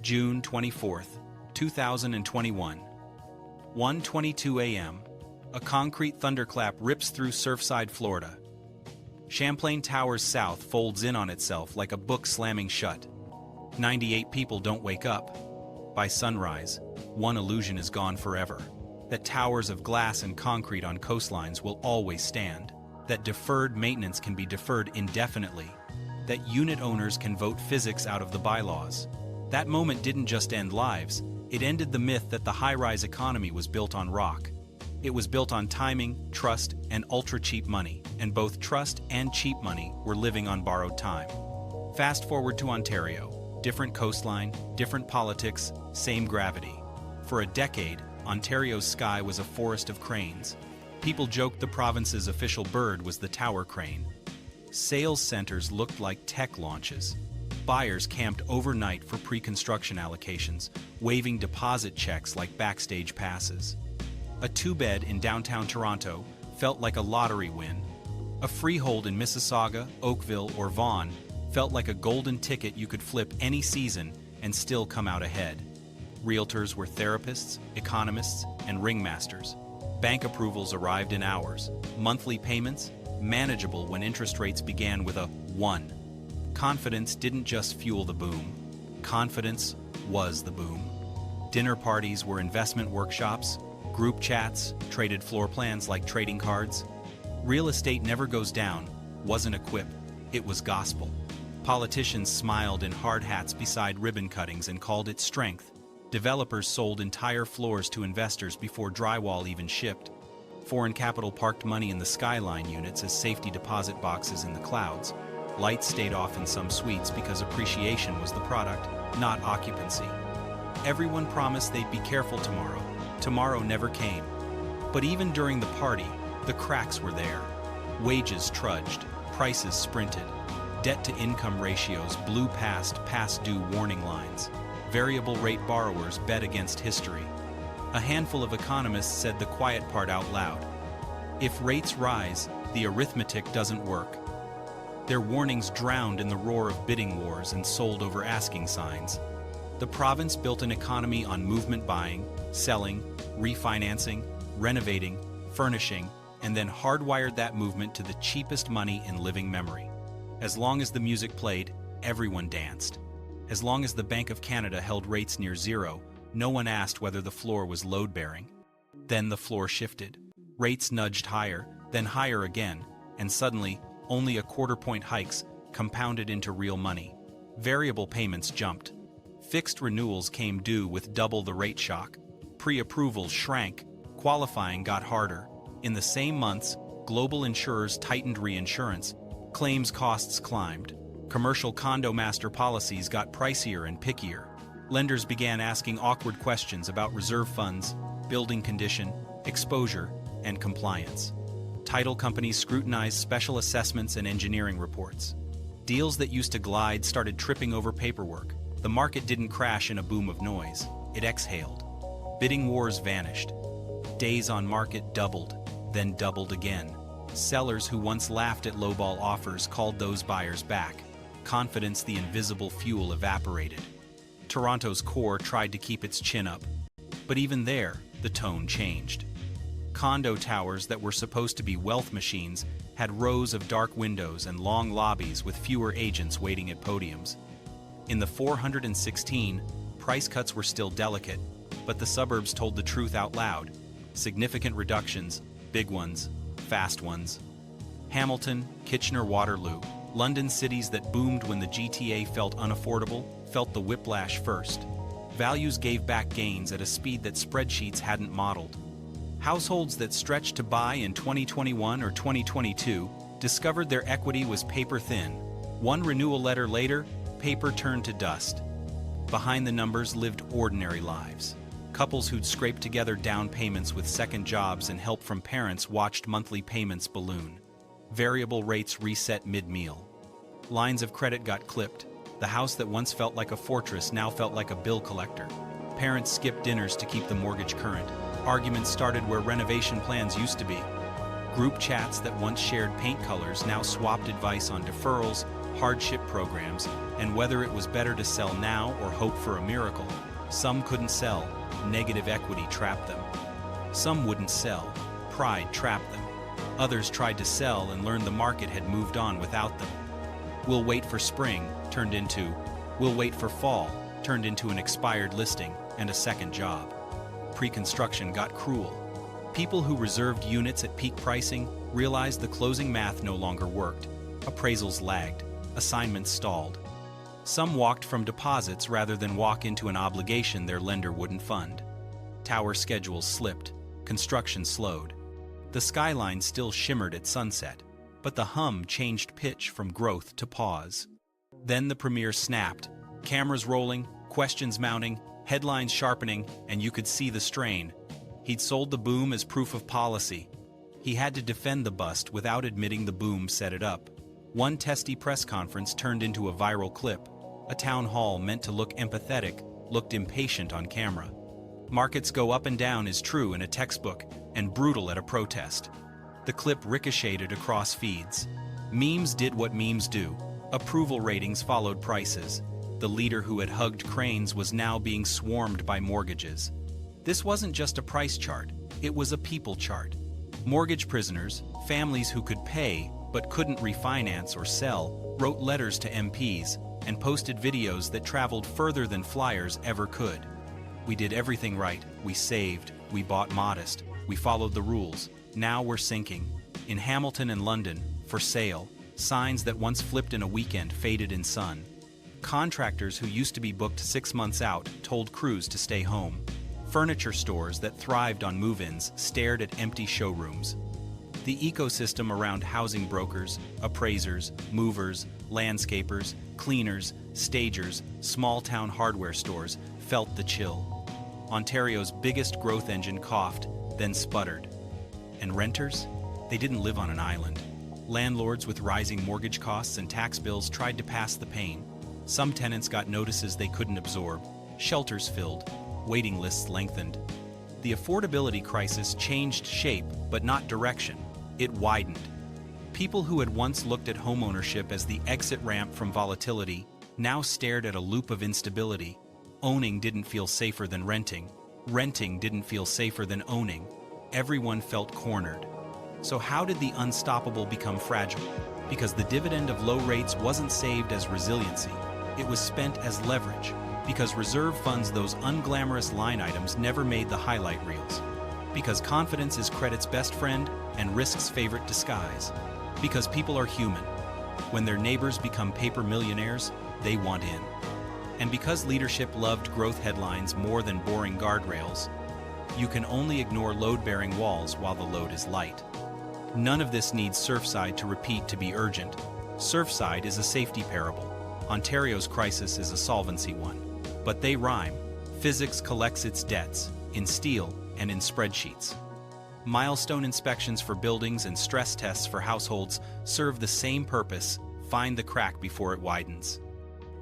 June 24th, 2021. 1:22 a.m. A concrete thunderclap rips through Surfside, Florida. Champlain Towers South folds in on itself like a book slamming shut. 98 people don't wake up. By sunrise, one illusion is gone forever. That towers of glass and concrete on coastlines will always stand. That deferred maintenance can be deferred indefinitely. That unit owners can vote physics out of the bylaws. That moment didn't just end lives, it ended the myth that the high-rise economy was built on rock. It was built on timing, trust, and ultra-cheap money, and both trust and cheap money were living on borrowed time. Fast forward to Ontario. Different coastline, different politics, same gravity. For a decade, Ontario's sky was a forest of cranes. People joked the province's official bird was the tower crane. Sales centers looked like tech launches. Buyers camped overnight for pre-construction allocations, waving deposit checks like backstage passes. A two-bed in downtown Toronto felt like a lottery win. A freehold in Mississauga, Oakville, or Vaughan felt like a golden ticket you could flip any season and still come out ahead. Realtors were therapists, economists, and ringmasters. Bank approvals arrived in hours. Monthly payments, manageable when interest rates began with a 1. Confidence didn't just fuel the boom. Confidence was the boom. Dinner parties were investment workshops. Group chats traded floor plans like trading cards. Real estate never goes down wasn't a quip, it was gospel. Politicians smiled in hard hats beside ribbon cuttings and called it strength. Developers sold entire floors to investors before drywall even shipped. Foreign capital parked money in the skyline units as safety deposit boxes in the clouds. Lights stayed off in some suites because appreciation was the product, not occupancy. Everyone promised they'd be careful tomorrow. Tomorrow never came. But even during the party, the cracks were there. Wages trudged, prices sprinted. Debt-to-income ratios blew past due warning lines. Variable rate borrowers bet against history. A handful of economists said the quiet part out loud. If rates rise, the arithmetic doesn't work. Their warnings drowned in the roar of bidding wars and sold over asking signs. The province built an economy on movement buying, selling, refinancing, renovating, furnishing, and then hardwired that movement to the cheapest money in living memory. As long as the music played, everyone danced. As long as the Bank of Canada held rates near zero, no one asked whether the floor was load-bearing. Then the floor shifted. Rates nudged higher, then higher again, and suddenly, only a quarter-point hikes compounded into real money. Variable payments jumped. Fixed renewals came due with double the rate shock. Pre-approvals shrank. Qualifying got harder. In the same months, global insurers tightened reinsurance. Claims costs climbed. Commercial condo master policies got pricier and pickier. Lenders began asking awkward questions about reserve funds, building condition, exposure, and compliance. Title companies scrutinized special assessments and engineering reports. Deals that used to glide started tripping over paperwork. The market didn't crash in a boom of noise. It exhaled. Bidding wars vanished. Days on market doubled, then doubled again. Sellers who once laughed at lowball offers called those buyers back. Confidence, the invisible fuel, evaporated. Toronto's core tried to keep its chin up. But even there, the tone changed. Condo towers that were supposed to be wealth machines had rows of dark windows and long lobbies with fewer agents waiting at podiums. In the 416, price cuts were still delicate, but the suburbs told the truth out loud. Significant reductions, big ones, fast ones. Hamilton, Kitchener-Waterloo, London, cities that boomed when the GTA felt unaffordable, felt the whiplash first. Values gave back gains at a speed that spreadsheets hadn't modeled. Households that stretched to buy in 2021 or 2022 discovered their equity was paper thin. One renewal letter later, paper turned to dust. Behind the numbers lived ordinary lives. Couples who'd scraped together down payments with second jobs and help from parents watched monthly payments balloon. Variable rates reset mid-meal. Lines of credit got clipped. The house that once felt like a fortress now felt like a bill collector. Parents skipped dinners to keep the mortgage current. Arguments started where renovation plans used to be. Group chats that once shared paint colors now swapped advice on deferrals, hardship programs, and whether it was better to sell now or hope for a miracle. Some couldn't sell, negative equity trapped them. Some wouldn't sell, pride trapped them. Others tried to sell and learned the market had moved on without them. We'll wait for spring turned into we'll wait for fall turned into an expired listing and a second job. Pre-construction got cruel. People who reserved units at peak pricing realized the closing math no longer worked. Appraisals lagged, assignments stalled. Some walked from deposits rather than walk into an obligation their lender wouldn't fund. Tower schedules slipped, construction slowed. The skyline still shimmered at sunset, but the hum changed pitch from growth to pause. Then the premiere snapped, cameras rolling, questions mounting, headlines sharpening, and you could see the strain. He'd sold the boom as proof of policy. He had to defend the bust without admitting the boom set it up. One testy press conference turned into a viral clip. A town hall meant to look empathetic looked impatient on camera. Markets go up and down is true in a textbook and brutal at a protest. The clip ricocheted across feeds. Memes did what memes do. Approval ratings followed prices. The leader who had hugged cranes was now being swarmed by mortgages. This wasn't just a price chart, it was a people chart. Mortgage prisoners, families who could pay but couldn't refinance or sell, wrote letters to MPs and posted videos that traveled further than flyers ever could. We did everything right. We saved. We bought modest. We followed the rules. Now we're sinking. In Hamilton and London, for sale, signs that once flipped in a weekend faded in sun. Contractors who used to be booked 6 months out told crews to stay home. Furniture stores that thrived on move-ins stared at empty showrooms. The ecosystem around housing brokers, appraisers, movers, landscapers, cleaners, stagers, small-town hardware stores felt the chill. Ontario's biggest growth engine coughed, then sputtered. And renters? They didn't live on an island. Landlords with rising mortgage costs and tax bills tried to pass the pain. Some tenants got notices they couldn't absorb. Shelters filled. Waiting lists lengthened. The affordability crisis changed shape, but not direction. It widened. People who had once looked at homeownership as the exit ramp from volatility now stared at a loop of instability. Owning didn't feel safer than renting. Renting didn't feel safer than owning. Everyone felt cornered. So how did the unstoppable become fragile? Because the dividend of low rates wasn't saved as resiliency. It was spent as leverage. Because reserve funds, those unglamorous line items, never made the highlight reels. Because confidence is credit's best friend and risk's favorite disguise. Because people are human. When their neighbors become paper millionaires, they want in. And because leadership loved growth headlines more than boring guardrails, you can only ignore load-bearing walls while the load is light. None of this needs Surfside to repeat to be urgent. Surfside is a safety parable. Ontario's crisis is a solvency one. But they rhyme. Physics collects its debts, in steel and in spreadsheets. Milestone inspections for buildings and stress tests for households serve the same purpose: find the crack before it widens.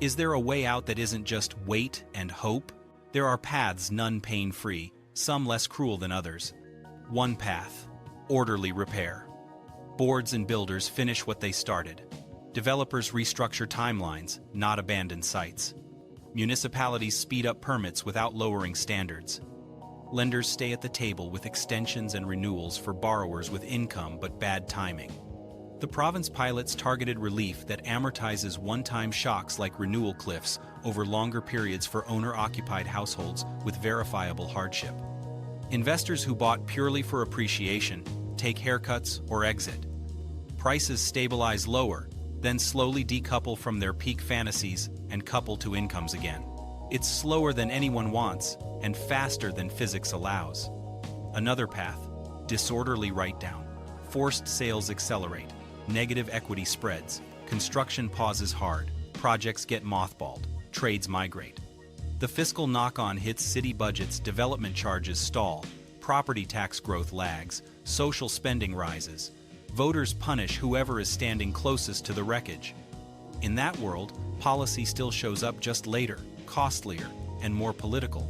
Is there a way out that isn't just wait and hope? There are paths, none pain-free, some less cruel than others. One path: orderly repair. Boards and builders finish what they started. Developers restructure timelines, not abandon sites. Municipalities speed up permits without lowering standards. Lenders stay at the table with extensions and renewals for borrowers with income but bad timing. The province pilots targeted relief that amortizes one-time shocks like renewal cliffs over longer periods for owner-occupied households with verifiable hardship. Investors who bought purely for appreciation take haircuts or exit. Prices stabilize lower, then slowly decouple from their peak fantasies and couple to incomes again. It's slower than anyone wants and faster than physics allows. Another path: disorderly write-down. Forced sales accelerate. Negative equity spreads. Construction pauses hard. Projects get mothballed. Trades migrate. The fiscal knock-on hits city budgets. Development charges stall. Property tax growth lags. Social spending rises. Voters punish whoever is standing closest to the wreckage. In that world, policy still shows up just later, costlier, and more political.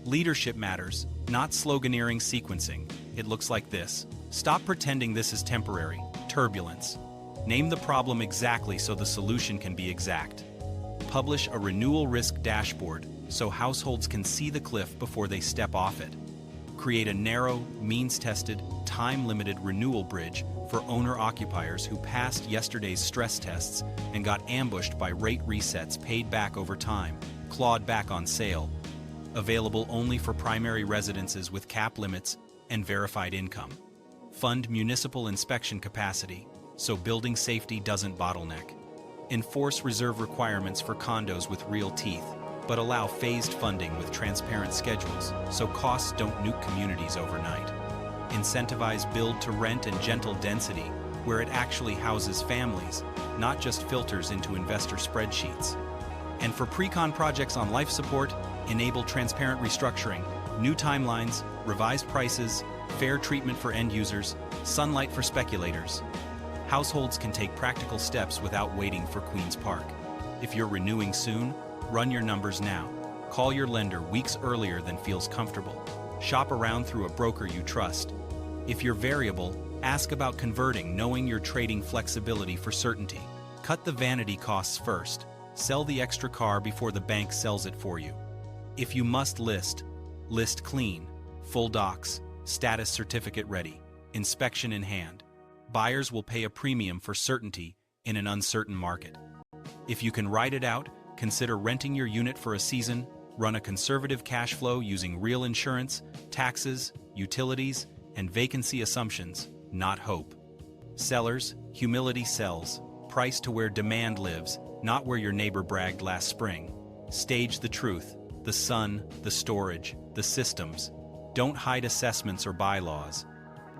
Leadership matters, not sloganeering sequencing. It looks like this: stop pretending this is temporary. Turbulence. Name the problem exactly so the solution can be exact. Publish a renewal risk dashboard so households can see the cliff before they step off it. Create a narrow, means-tested, time-limited renewal bridge for owner-occupiers who passed yesterday's stress tests and got ambushed by rate resets paid back over time, clawed back on sale. Available only for primary residences with cap limits and verified income. Fund municipal inspection capacity so building safety doesn't bottleneck. Enforce reserve requirements for condos with real teeth, but allow phased funding with transparent schedules so costs don't nuke communities overnight. Incentivize build to rent and gentle density where it actually houses families, not just filters into investor spreadsheets. And for pre-con projects on life support, enable transparent restructuring, new timelines, revised prices, fair treatment for end users, sunlight for speculators. Households can take practical steps without waiting for Queen's Park. If you're renewing soon, run your numbers now. Call your lender weeks earlier than feels comfortable. Shop around through a broker you trust. If you're variable, ask about converting, knowing you're trading flexibility for certainty. Cut the vanity costs first. Sell the extra car before the bank sells it for you. If you must list clean, full docs, status certificate ready, inspection in hand. Buyers will pay a premium for certainty in an uncertain market. If you can ride it out, consider renting your unit for a season, run a conservative cash flow using real insurance, taxes, utilities, and vacancy assumptions, not hope. Sellers, humility sells. Price to where demand lives, not where your neighbor bragged last spring. Stage the truth, the sun, the storage, the systems. Don't hide assessments or bylaws.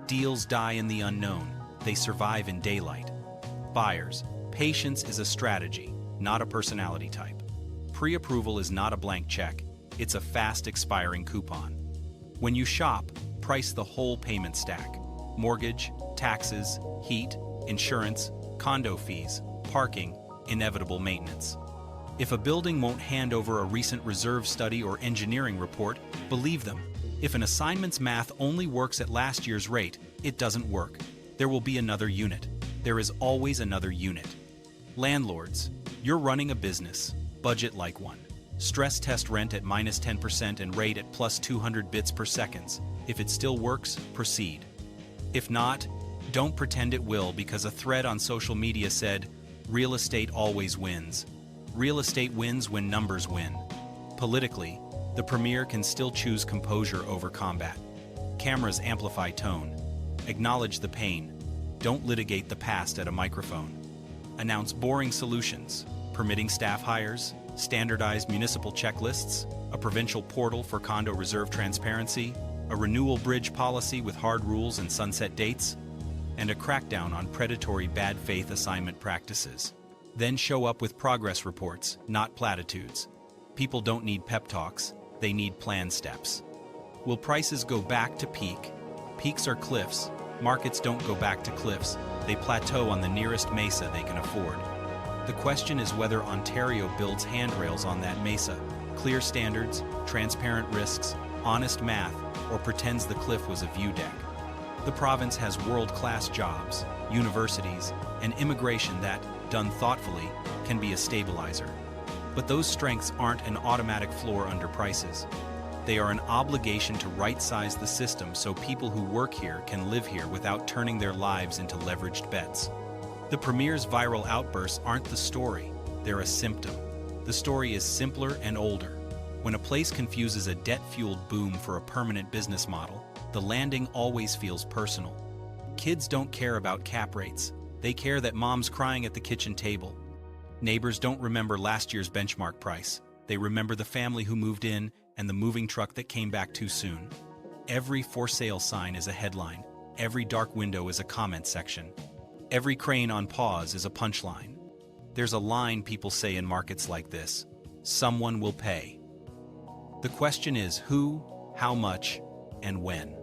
Deals die in the unknown. They survive in daylight. Buyers, patience is a strategy, not a personality type. Pre-approval is not a blank check. It's a fast expiring coupon. When you shop, price the whole payment stack. Mortgage, taxes, heat, insurance, condo fees, parking, inevitable maintenance. If a building won't hand over a recent reserve study or engineering report, believe them. If an assignment's math only works at last year's rate, it doesn't work. There will be another unit. There is always another unit. Landlords, you're running a business. Budget like one. Stress test rent at -10% and rate at plus 200 bits per second. If it still works, proceed. If not, don't pretend it will because a thread on social media said, real estate always wins. Real estate wins when numbers win. Politically, the premier can still choose composure over combat. Cameras amplify tone. Acknowledge the pain. Don't litigate the past at a microphone. Announce boring solutions, permitting staff hires, standardized municipal checklists, a provincial portal for condo reserve transparency, a renewal bridge policy with hard rules and sunset dates, and a crackdown on predatory bad faith assignment practices. Then show up with progress reports, not platitudes. People don't need pep talks, they need plan steps. Will prices go back to peak? Peaks are cliffs. Markets don't go back to cliffs. They plateau on the nearest mesa they can afford. The question is whether Ontario builds handrails on that mesa, clear standards, transparent risks, honest math, or pretends the cliff was a view deck. The province has world-class jobs, universities, and immigration that, done thoughtfully, can be a stabilizer. But those strengths aren't an automatic floor under prices. They are an obligation to right-size the system so people who work here can live here without turning their lives into leveraged bets. The Premier's viral outbursts aren't the story, they're a symptom. The story is simpler and older. When a place confuses a debt-fueled boom for a permanent business model, the landing always feels personal. Kids don't care about cap rates. They care that mom's crying at the kitchen table. Neighbors don't remember last year's benchmark price. They remember the family who moved in and the moving truck that came back too soon. Every for sale sign is a headline. Every dark window is a comment section. Every crane on pause is a punchline. There's a line people say in markets like this: someone will pay. The question is who, how much, and when.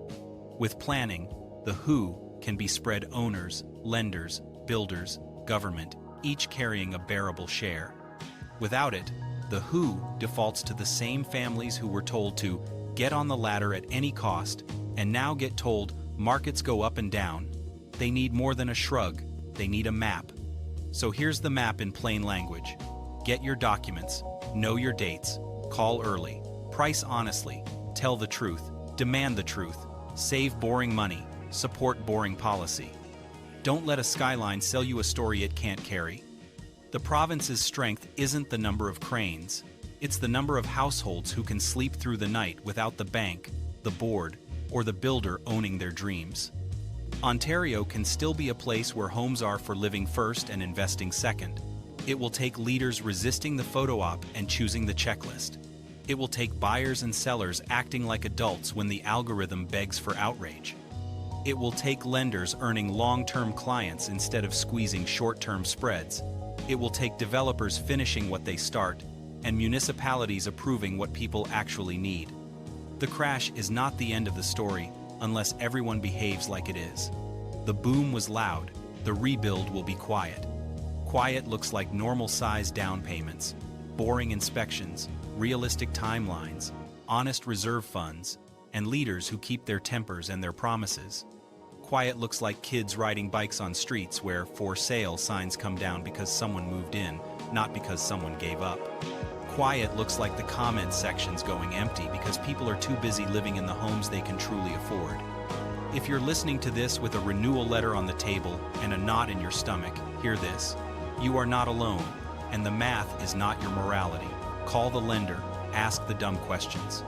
With planning, the who can be spread owners, lenders, builders, government, each carrying a bearable share. Without it, the who defaults to the same families who were told to get on the ladder at any cost and now get told markets go up and down. They need more than a shrug, they need a map, So here's the map in plain language. Get your documents, know your dates, call early, price honestly, tell the truth, demand the truth, save boring money, support boring policy. Don't let a skyline sell you a story it can't carry. The province's strength isn't the number of cranes, it's the number of households who can sleep through the night without the bank, the board, or the builder owning their dreams. Ontario can still be a place where homes are for living first and investing second. It will take leaders resisting the photo op and choosing the checklist. It will take buyers and sellers acting like adults when the algorithm begs for outrage. It will take lenders earning long-term clients instead of squeezing short-term spreads. It will take developers finishing what they start, and municipalities approving what people actually need. The crash is not the end of the story unless everyone behaves like it is. The boom was loud, the rebuild will be quiet. Quiet looks like normal-sized down payments, boring inspections, realistic timelines, honest reserve funds, and leaders who keep their tempers and their promises. Quiet looks like kids riding bikes on streets where "for sale" signs come down because someone moved in, not because someone gave up. Quiet looks like the comment sections going empty because people are too busy living in the homes they can truly afford. If you're listening to this with a renewal letter on the table and a knot in your stomach, hear this. You are not alone, and the math is not your morality. Call the lender, ask the dumb questions.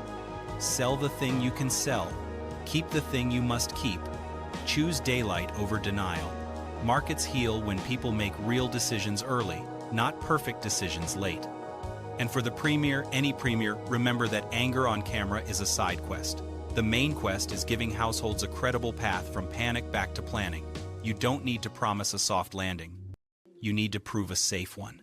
Sell the thing you can sell. Keep the thing you must keep. Choose daylight over denial. Markets heal when people make real decisions early, not perfect decisions late. And for the premier, any premier, remember that anger on camera is a side quest. The main quest is giving households a credible path from panic back to planning. You don't need to promise a soft landing. You need to prove a safe one.